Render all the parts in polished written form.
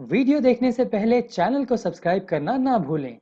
Video देखने से पहले चैनल को सब्सक्राइब करना ना भूलें।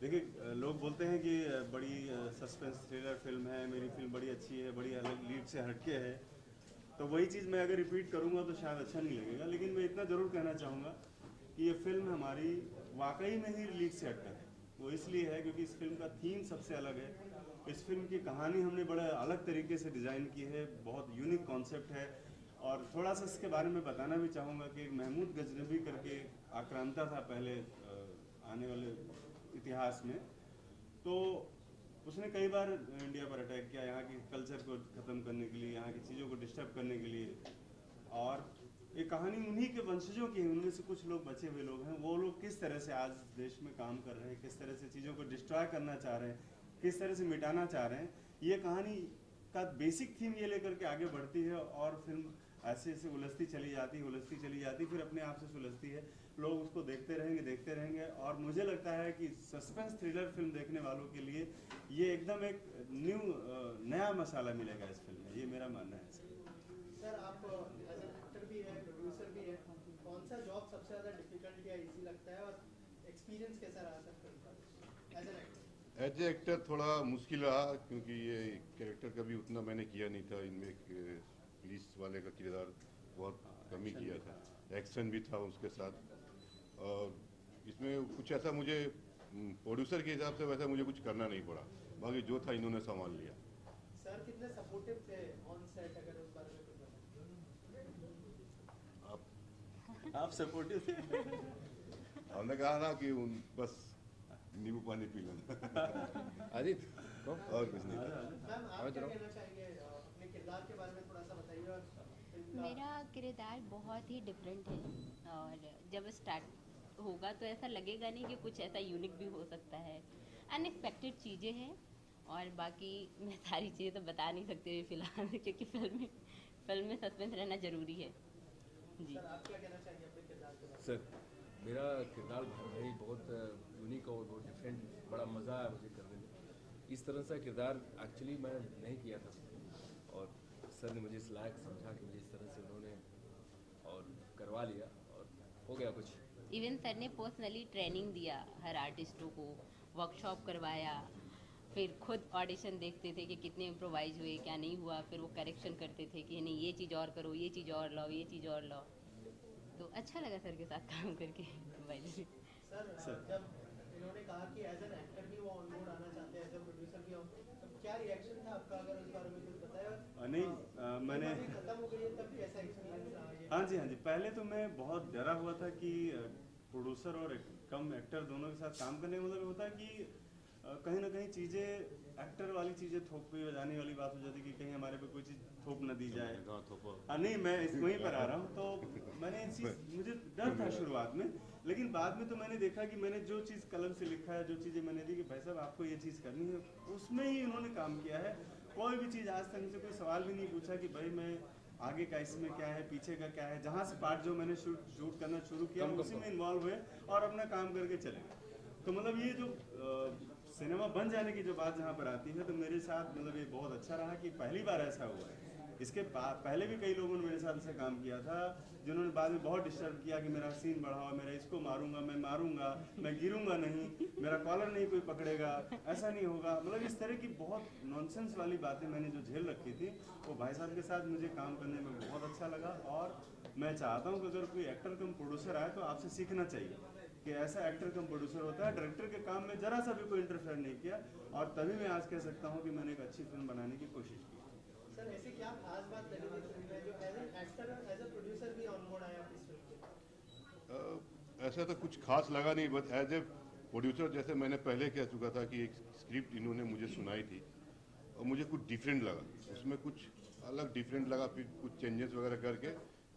देखिए, लोग बोलते हैं कि बड़ी सस्पेंस थ्रिलर फिल्म है, मेरी फिल्म बड़ी अच्छी है, बड़ी अलग लीड से हटके है। तो वही चीज़ मैं अगर रिपीट करूंगा तो शायद अच्छा नहीं लगेगा, लेकिन मैं इतना ज़रूर कहना चाहूँगा कि ये फिल्म हमारी वाकई में ही लीड से हटकर है। वो इसलिए है क्योंकि इस फिल्म का थीम सबसे अलग है। इस फिल्म की कहानी हमने बड़ा अलग तरीके से डिज़ाइन की है, बहुत यूनिक कॉन्सेप्ट है। और थोड़ा सा इसके बारे में बताना भी चाहूँगा कि महमूद गजनबी करके आक्रांता था पहले आने वाले इतिहास में। तो उसने कई बार इंडिया पर अटैक किया, यहाँ के कल्चर को ख़त्म करने के लिए, यहाँ की चीज़ों को डिस्टर्ब करने के लिए। और ये कहानी उन्हीं के वंशजों की है, उनमें से कुछ लोग बचे हुए लोग हैं। वो लोग किस तरह से आज देश में काम कर रहे हैं, किस तरह से चीज़ों को डिस्ट्रॉय करना चाह रहे हैं, किस तरह से मिटाना चाह रहे हैं। ये कहानी का बेसिक थीम ये लेकर के आगे बढ़ती है और फिल्म ऐसे ऐसे उलझती चली जाती, फिर अपने आप से सुलझती है। लोग उसको देखते रहेंगे और मुझे लगता है कि सस्पेंस थ्रिलर फिल्म देखने वालों के लिए ये एकदम एक नया मसाला मिलेगा इस फिल्म में, ये मेरा मानना है। सर, आप एज एन एक्टर भी है, प्रोड्यूसर भी है, कौन सा जॉब सबसे ज़्यादा डिफिकल्ट या इजी लगता है और एक्सपीरियंस कैसा रहा सर फिल्म का as an actor? As a actor थोड़ा मुश्किल रहा क्योंकि ये कैरेक्टर कभी उतना मैंने किया नहीं था। इनमें पुलिस वाले का किरदार बहुत कम ही किया था, एक्शन भी था उसके साथ। और इसमें कुछ ऐसा मुझे प्रोड्यूसर के हिसाब से वैसा मुझे कुछ करना नहीं पड़ा, बाकी जो था इन्होंने संभाल लिया। सर कितने सपोर्टिव थे ऑन सेट, अगर उस बारे में कुछ बताएं? आप सपोर्टिव थे? हमने कहा ना कि बस नींबू पानी पी लेना। आदित्य और कुछ नहीं था। मैम, आप क्या कहना चाहेंगे अपने किरदार के बारे में, थोड़ा सा बताइए। और फिल्म का मेरा किरदार बहुत ही डिफरेंट है और जब स्टार्ट होगा तो ऐसा लगेगा नहीं कि कुछ ऐसा यूनिक भी हो सकता है। अनएक्सपेक्टेड चीज़ें हैं और बाकी मैं सारी चीज़ें तो बता नहीं सकती हुई फिलहाल क्योंकि फिल्म में सस्पेंस रहना ज़रूरी है जी। सर, आप क्या कहना चाहेंगे अपने किरदार के बारे में? सर, मेरा किरदार भाई बहुत यूनिक और बहुत डिफरेंट, बड़ा मज़ा आया मुझे करने में। इस तरह सा किरदार एक्चुअली मैं नहीं किया था और सर ने मुझे इस लायक समझा कि मुझे इस तरह से उन्होंने और करवा लिया और हो गया कुछ। इवन सर ने पर्सनली ट्रेनिंग दिया हर आर्टिस्टों को, वर्कशॉप करवाया, फिर खुद ऑडिशन देखते थे कि कितने इम्प्रोवाइज हुए, क्या नहीं हुआ, फिर वो करेक्शन करते थे कि नहीं ये चीज़ और करो, ये चीज़ और लाओ, ये चीज़ और लाओ। तो अच्छा लगा सर के साथ काम करके भाई। सर, जब इन्होंने कहा कि एज एन एक्टर भी वो ऑन बोर्ड आना चाहते हैं, एज ए प्रोड्यूसर भी, तो क्या रिएक्शन था आपका, अगर उस बारे में कुछ बताया? नहीं मैंने खत्म हो गई है तब भी ऐसा एक्सपीरियंस रहा है? हाँ जी, पहले तो मैं बहुत डरा हुआ था कि प्रोड्यूसर और कम एक्टर दोनों के साथ काम करने का मतलब होता है कि कहीं ना कहीं चीज़ें एक्टर वाली चीज़ें थोप पे बजाने वाली बात हो जाती है कि कहीं हमारे पे कोई चीज़ थोप न दी जाए। हाँ नहीं, मैं वहीं पर आ रहा हूँ, तो मैंने इस चीज़, मुझे डर था शुरुआत में, लेकिन बाद में तो मैंने देखा कि मैंने जो चीज़ कलम से लिखा है, जो चीज़ें मैंने दी कि भाई साहब आपको ये चीज़ करनी है, उसमें ही इन्होंने काम किया है। कोई भी चीज़ आज तक मुझसे कोई सवाल भी नहीं पूछा कि भाई मैं आगे का इसमें क्या है, पीछे का क्या है। जहाँ से पार्ट जो मैंने शूट करना शुरू किया उसी में इन्वॉल्व हुए और अपना काम करके चले गए। तो मतलब ये जो सिनेमा बन जाने की जो बात जहाँ पर आती है, तो मेरे साथ मतलब ये बहुत अच्छा रहा कि पहली बार ऐसा हुआ है। इसके पहले भी कई लोगों ने मेरे साथ ऐसा काम किया था, जिन्होंने बाद में बहुत डिस्टर्ब किया कि मेरा सीन बढ़ाओ, मेरा इसको मारूंगा, मैं मारूंगा, मैं गिरूंगा नहीं, मेरा कॉलर नहीं कोई पकड़ेगा, ऐसा नहीं होगा। मतलब इस तरह की बहुत नॉनसेंस वाली बातें मैंने जो झेल रखी थी, वो भाई साहब के साथ मुझे काम करने में बहुत अच्छा लगा। और मैं चाहता हूँ कि अगर कोई एक्टर कम प्रोड्यूसर आए तो आपसे सीखना चाहिए कि ऐसा एक्टर कम प्रोड्यूसर होता है। डायरेक्टर के काम में जरा सा भी कोई इंटरफेयर नहीं किया, और तभी मैं आज कह सकता हूँ कि मैंने एक अच्छी फिल्म बनाने की कोशिश की। सर ऐसी क्या खास बात लगी थी फिल्म में जो एज एन एक्टर और एज अ प्रोड्यूसर भी ऑन बोर्ड आया इस फिल्म के? ऐसा तो कुछ खास लगा नहीं, बट एज ए प्रोड्यूसर जैसे मैंने पहले कह चुका था कि एक स्क्रिप्ट इन्होंने मुझे सुनाई थी और मुझे कुछ डिफरेंट लगा, उसमें कुछ अलग डिफरेंट लगा, फिर कुछ चेंजेस वगैरह करके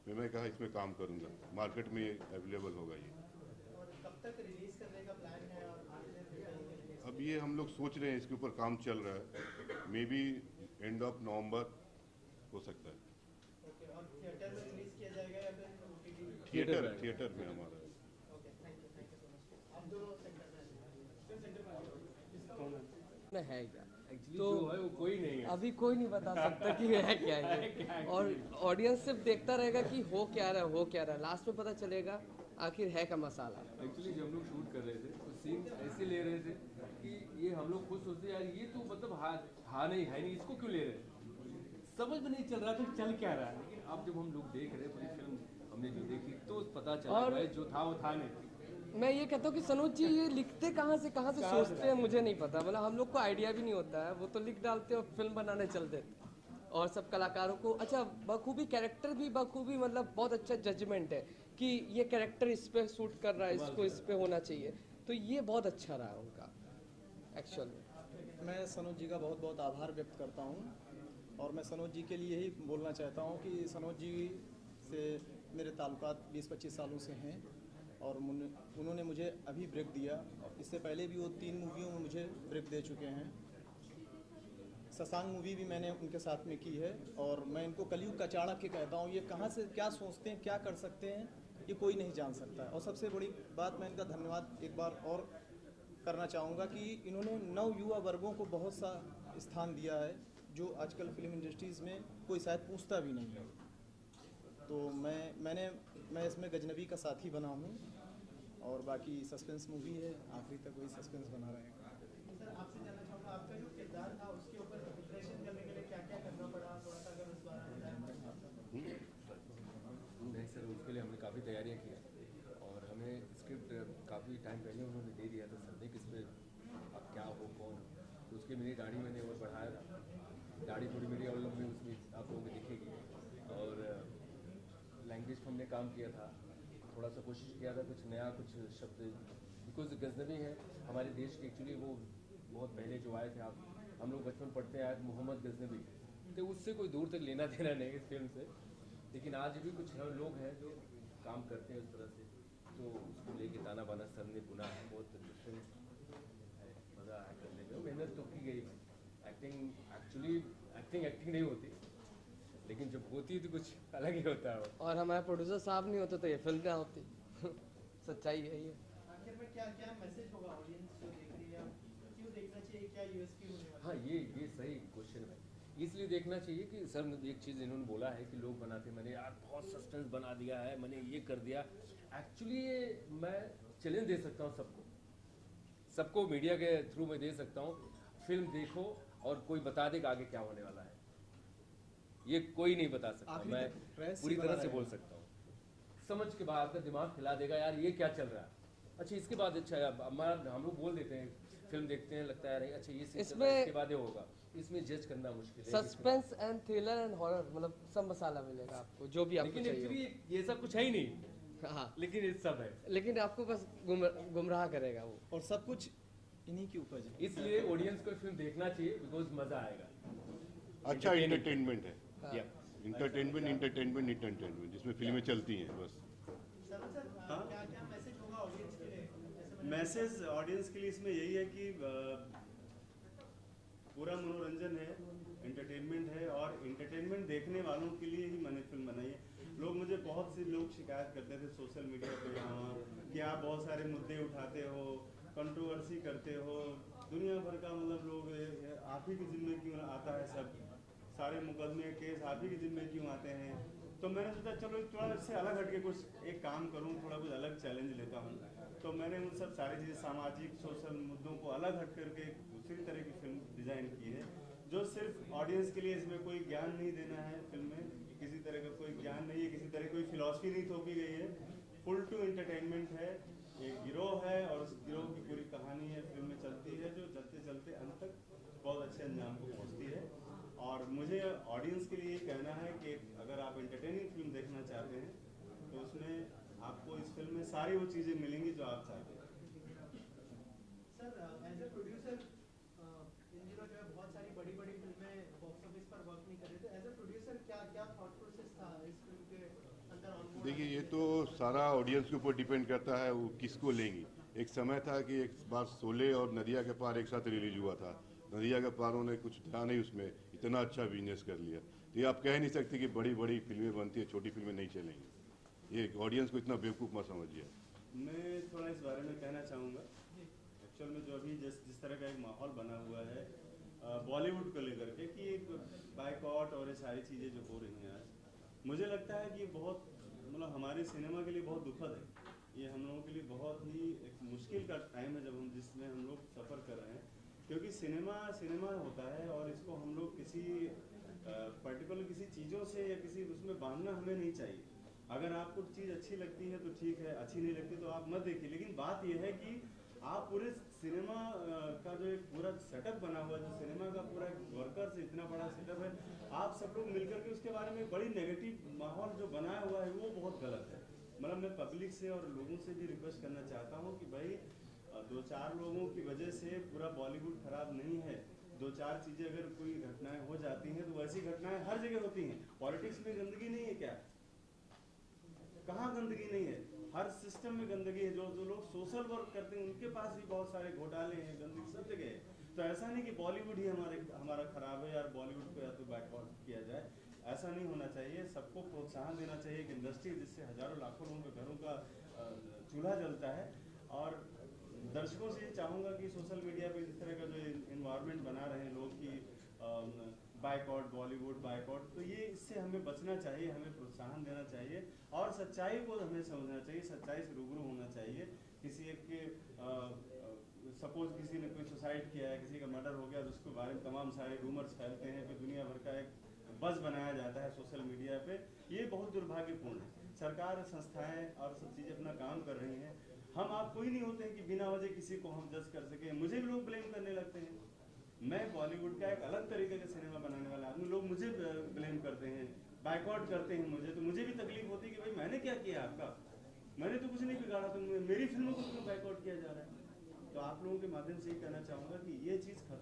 मैंने कहा इसमें काम करूंगा, मार्केट में अवेलेबल होगा ये। और कब तक रिलीज करने का प्लान है? और अब ये हम लोग सोच रहे हैं, इसके ऊपर काम चल रहा है, may be end of November हो सकता है। ओके, और थिएटर में रिलीज किया जाएगा या फिर ओटीटी? थिएटर में हमारा। Okay, thank you so much. आप दोनों सेंटर में है क्या एक्चुअली तो जो है वो कोई नहीं है। अभी कोई नहीं बता सकता कि है क्या है, और ऑडियंस सिर्फ देखता रहेगा कि हो क्या रहा है, हो क्या रहा है, लास्ट में पता चलेगा आखिर है का मसाला। एक्चुअली जब हम लोग शूट कर रहे थे तो सीन ऐसे ले रहे थे कि ये हम लोग खुद सोचते यार ये तो मतलब हाँ नहीं है नहीं, इसको क्यों ले रहे हैं, समझ में नहीं चल रहा था चल क्या रहा है। लेकिन अब जब हम लोग देख रहे पूरी फिल्म हमने जो देखी तो पता चला और भाई जो था वो था नहीं। मैं ये कहता हूँ कि सनोज जी ये लिखते कहाँ से सोचते हैं मुझे नहीं पता, मतलब हम लोग को आइडिया भी नहीं होता है, वो तो लिख डालते और फिल्म बनाने चल देते। और सब कलाकारों को अच्छा बखूबी, कैरेक्टर भी बखूबी, मतलब बहुत अच्छा जजमेंट है कि ये कैरेक्टर इस पे सूट कर रहा है, इसको इस पे होना चाहिए, तो ये बहुत अच्छा रहा उनका एक्चुअल में। मैं सनोज जी का बहुत बहुत आभार व्यक्त करता हूँ, और मैं सनोज जी के लिए ही बोलना चाहता हूँ कि सनोज जी से मेरे ताल्लुकात 20-25 सालों से हैं, और उन्होंने मुझे अभी ब्रेक दिया, इससे पहले भी वो 3 मूवियों में मुझे ब्रेक दे चुके हैं। ससांग मूवी भी मैंने उनके साथ में की है, और मैं इनको कलयुग का चाणक्य कहता हूँ। ये कहाँ से क्या सोचते हैं, क्या कर सकते हैं, ये कोई नहीं जान सकता है। और सबसे बड़ी बात, मैं इनका धन्यवाद एक बार और करना चाहूँगा कि इन्होंने नव युवा वर्गों को बहुत सा स्थान दिया है, जो आजकल फिल्म इंडस्ट्रीज़ में कोई शायद पूछता भी नहीं है। तो मैं इसमें गजनबी का साथी बना हूँ, और बाकी सस्पेंस मूवी है, आखिरी तक वही सस्पेंस बना रहेगा। सर आपसे जानना चाहूँगा, आपका जो किरदार था उसके ऊपर प्रिपरेशन करने के लिए क्या क्या करना पड़ा, थोड़ा सा अगर उस बारे में बताएं। नहीं सर, उसके लिए हमने काफ़ी तैयारियां की और हमें स्क्रिप्ट काफ़ी टाइम पहले उन्होंने दे दिया था सर ने, किस पे अब क्या हो कौन, तो उसके मेरी दाढ़ी मैंने और बढ़ाया था, दाढ़ी थोड़ी मेरी और लंबी उसमें आप लोगों को दिखेगी। और लैंग्वेज पर हमने काम किया था, थोड़ा सा कोशिश किया था कुछ नया, कुछ शब्द, बिकॉज गजनबी है हमारे देश के, एक्चुअली वो बहुत पहले जो आए थे, आप हम लोग बचपन पढ़ते आए मोहम्मद गजनबी, तो उससे कोई दूर तक लेना देना नहीं इस फिल्म से। लेकिन आज भी कुछ लोग हैं जो काम करते हैं उस तरह से, तो उसको लेके ताना बाना सर ने बुना है, बहुत डिफरेंट है, मज़ा आया करने में, मेहनत तो की गई। एक्टिंग एक्चुअली एक्टिंग नहीं होती, लेकिन जब होती है तो कुछ अलग ही होता है। और हमारे प्रोड्यूसर साहब नहीं होते तो ये फिल्म ना होती। सच्चाई है ये। आखिर में क्या क्या मैसेज होगा ऑडियंस जो देख रही है, क्यों देखना चाहिए, क्या यूएसपी होने वाला है? हाँ, ये सही क्वेश्चन है। इसलिए देखना चाहिए कि सर ने एक चीज़ इन्होंने बोला है कि लोग बनाते, मैंने यार बहुत सस्पेंस बना दिया है, मैंने ये कर दिया। एक्चुअली मैं चैलेंज दे सकता हूँ सबको मीडिया के थ्रू मैं दे सकता हूँ, फिल्म देखो और कोई बता देगा आगे क्या होने वाला है, ये कोई नहीं बता सकता। मैं पूरी तरह से बोल सकता हूँ, समझ के बाद का दिमाग हिला देगा यार ये क्या चल रहा है। अच्छा, इसके बाद अच्छा हम लोग बोल देते हैं फिल्म देखते हैं लगता है अरे अच्छा ये सीन इसमें- इसके बाद ये होगा, इसमें जज करना मुश्किल है। Suspense and thriller and horror मतलब सब मसाला मिलेगा आपको, जो भी आपको लेकिन चाहिए एक्चुअली ये सब कुछ है ही नहीं, हो। हाँ, लेकिन ये सब है, लेकिन आपको बस गुमराह करेगा वो। और सब कुछ इन्हीं की उपज है। इसलिए ऑडियंस को फिल्म देखना चाहिए बिकॉज मजा आएगा। अच्छा इंटरटेनमेंट है, या इंटरटेनमेंट जिसमें फिल्में चलती हैं बस। सरोज सर, हाँ? क्या क्या मैसेज होगा ऑडियंस के लिए? जैसे मैंने मैसेज ऑडियंस के लिए इसमें यही है कि पूरा मनोरंजन है, एंटरटेनमेंट है, और एंटरटेनमेंट देखने वालों के लिए ही मैंने फिल्म बनाई है। लोग मुझे बहुत से लोग शिकायत करते थे सोशल मीडिया पे यहाँ कि आप बहुत सारे मुद्दे उठाते हो, कंट्रोवर्सी करते हो, दुनिया भर का मतलब लोग आप ही के जिम्मे क्यों आता है, सब सारे मुकदमे केस आप ही के जिम्मे क्यों आते हैं। तो मैंने सोचा चलो थोड़ा इससे अलग हटके कुछ एक काम करूं, थोड़ा कुछ अलग चैलेंज लेता हूं। तो मैंने उन सब सारी चीज़ें सामाजिक सोशल मुद्दों को अलग हट करके दूसरी तरह की फिल्म डिज़ाइन की है, जो सिर्फ ऑडियंस के लिए, इसमें कोई ज्ञान नहीं देना है फिल्म में, किसी तरह का कोई ज्ञान नहीं है, किसी तरह की कोई फिलॉसफी नहीं थोपी गई है, फुल टू एंटरटेनमेंट है। एक गिरोह है और उस गिरोह की पूरी कहानी है फिल्म में चलती है, जो चलते चलते अंत तक बहुत अच्छे अंजाम को पहुँचती है। और मुझे ऑडियंस के लिए कहना है कि अगर आप एंटरटेनिंग फिल्म देखना चाहते हैं तो उसमें आपको इस फिल्म में सारी वो चीज़ें मिलेंगी जो आप चाहते हैं। सर, एज ए प्रोड्यूसर इन दिनों जो है बहुत सारी बड़ी बड़ी फिल्में बॉक्स ऑफिस पर वर्क नहीं कर रही, तो एज ए प्रोड्यूसर क्या क्या थॉट प्रोसेस था इस फिल्म के अंदर ऑन? देखिए ये तो सारा ऑडियंस के ऊपर डिपेंड करता है वो किसको लेंगी। एक समय था कि एक बार शोले और नदिया के पार एक साथ रिलीज हुआ था, नदिया के पारों ने कुछ ध्यान नहीं, उसमें इतना अच्छा बिजनेस कर लिया। तो ये आप कह नहीं सकते कि बड़ी बड़ी फिल्में बनती है छोटी फिल्में नहीं चलेंगी। ये ऑडियंस को इतना बेवकूफ़ मत समझिए। मैं थोड़ा इस बारे में कहना चाहूँगा। एक्चुअल में जो अभी जिस तरह का एक माहौल बना हुआ है बॉलीवुड को लेकर के कि एक बाइकआउट और ये सारी चीज़ें जो हो रही हैं आज, मुझे लगता है कि बहुत मतलब हमारे सिनेमा के लिए बहुत दुखद है। ये हम लोगों के लिए बहुत ही एक मुश्किल का टाइम है जब हम जिसमें हम लोग सफ़र कर रहे हैं, क्योंकि सिनेमा होता है और इसको हम लोग किसी पर्टिकुलर किसी चीज़ों से या किसी उसमें बांधना हमें नहीं चाहिए। अगर आपको चीज़ अच्छी लगती है तो ठीक है, अच्छी नहीं लगती तो आप मत देखिए। लेकिन बात यह है कि आप पूरे सिनेमा का जो एक पूरा सेटअप बना हुआ है, जो सिनेमा का पूरा वर्कर से इतना बड़ा सेटअप है, आप सब लोग मिलकर के उसके बारे में बड़ी नेगेटिव माहौल जो बनाया हुआ है वो बहुत गलत है। मतलब मैं पब्लिक से और लोगों से भी रिक्वेस्ट करना चाहता हूँ कि भाई दो चार लोगों की वजह से पूरा बॉलीवुड खराब नहीं है। दो चार चीज़ें अगर कोई घटनाएं हो जाती हैं तो वैसी घटनाएं हर जगह होती हैं। पॉलिटिक्स में गंदगी नहीं है क्या? कहाँ गंदगी नहीं है? हर सिस्टम में गंदगी है। जो लोग सोशल वर्क करते हैं उनके पास भी बहुत सारे घोटाले हैं, गंदगी सब जगह है। तो ऐसा नहीं कि बॉलीवुड ही हमारा खराब है यार, बॉलीवुड को या तो बैकआउट किया जाए, ऐसा नहीं होना चाहिए। सबको प्रोत्साहन देना चाहिए एक इंडस्ट्री जिससे हजारों लाखों लोगों के घरों का चूल्हा जलता है। और दर्शकों से ये चाहूँगा कि सोशल मीडिया पे जिस तरह का जो इन्वायरमेंट बना रहे हैं लोग कि बाइकआउट बॉलीवुड बाइकआउट, तो ये इससे हमें बचना चाहिए, हमें प्रोत्साहन देना चाहिए और सच्चाई को हमें समझना चाहिए, सच्चाई से रूबरू होना चाहिए। किसी एक के सपोज किसी ने कोई सुसाइड किया है, किसी का मर्डर हो गया, तो उसके बारे में तमाम सारे रूमर्स फैलते हैं, फिर दुनिया भर का एक बज़ बनाया जाता है सोशल मीडिया पे। ये बहुत दुर्भाग्यपूर्ण है। सरकार, संस्थाएं और सब चीज़ें अपना काम कर रही हैं। हम आप कोई नहीं होते हैं कि बिना वजह किसी को हम जज कर सकें। मुझे भी लोग ब्लेम करने लगते हैं। मैं बॉलीवुड का एक अलग तरीके का सिनेमा बनाने वाला आदमी, लोग मुझे ब्लेम करते हैं, बाइकआउट करते हैं मुझे, तो मुझे भी तकलीफ होती है कि भाई मैंने क्या किया आपका? मैंने तो कुछ नहीं बिगाड़ा, तो मेरी फिल्मों को क्यों बाइकआउट किया जा रहा है? तो आप लोगों के माध्यम से ये कहना चाहूँगा कि ये चीज़ खत्म